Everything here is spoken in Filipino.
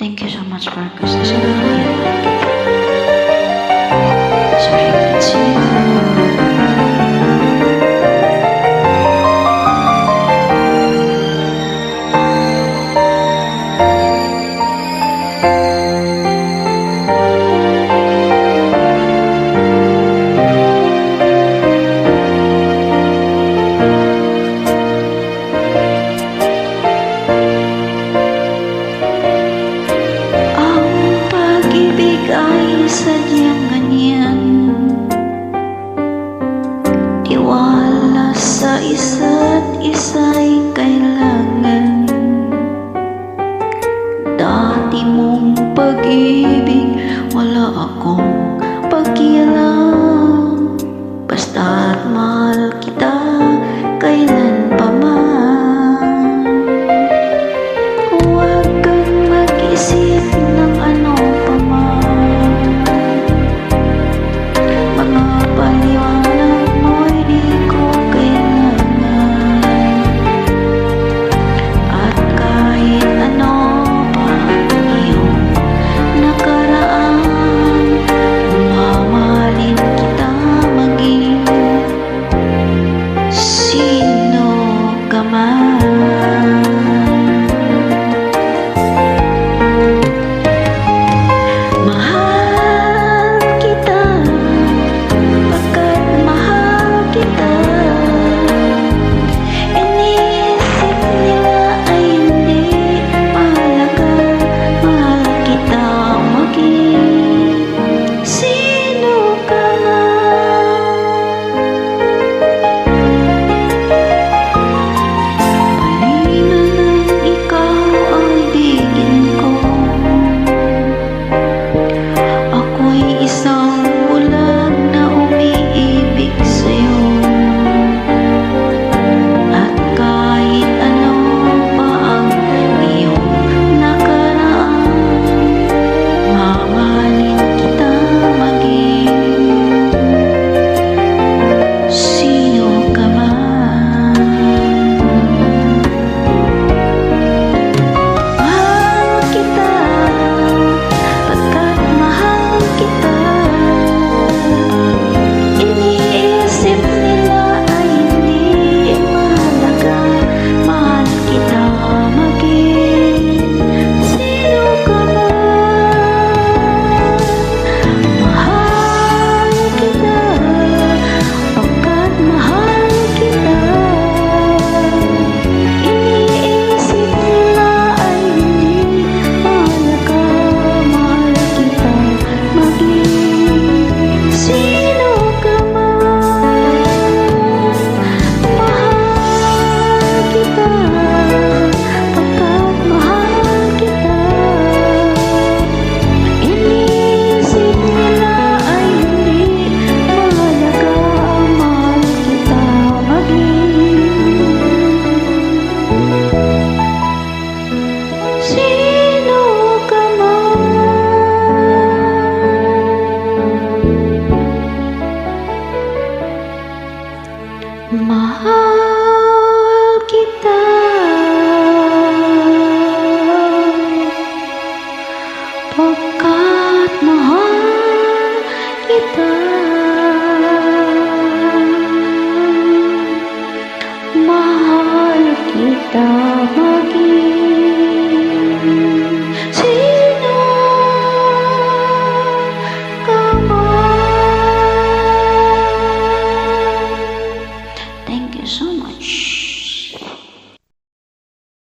Thank you so much, Marcos. Kasi nakakaiyak kita. Sorry, Quincy. Ang pag-ibig ay sadyang ganyan. Tiwala sa isa't isa'y kailangan. Dati mong pag-ibig, wala akong pakialam. Basta't mahal kita kailan pa man. Huwag kang mag-isip ng ano pa man. Mga paliwanag mo'y di ko kailangan. At kahit ano pa ang iyong nakaraan, mamahalin kita maging sino ka man. Mahal kita, pagkat mahal kita. Iniisip nila ay hindi mahalaga. Mahal kita maging sino ka man. Halina lang, ikaw ang ibigin ko. Ako'y isang bulag na umiibig sa'yo. At kahit ano pa ang iyong nakaraan, mamahalin kita maging sino ka man. Mahal kita, pagkat mahal kita. Iniisip nila ay hindi mahalaga. Mahal kita maging sino ka man. Mahal kita, pagkat mahal kita. Iniisip nila ay hindi mahalaga. Mahal kita maging sino ka man. Mahal kita, pagkat mahal kita. Iniisip nila ay hindi mahalaga. Mahal kita maging sino ka man. Mahal kita, pagkat mahal kita. Mahal kita maging